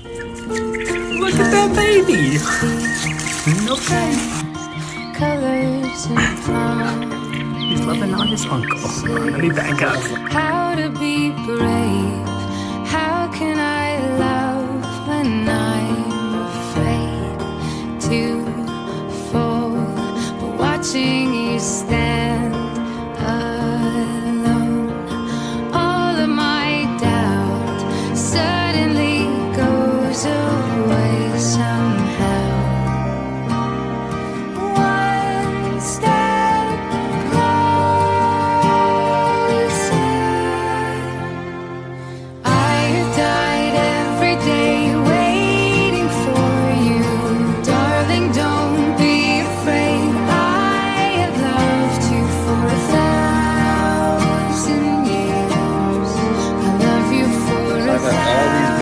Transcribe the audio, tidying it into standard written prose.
Look at that baby. Okay. Colors and promise. He's loving on his uncle. Let me back up. How to be brave.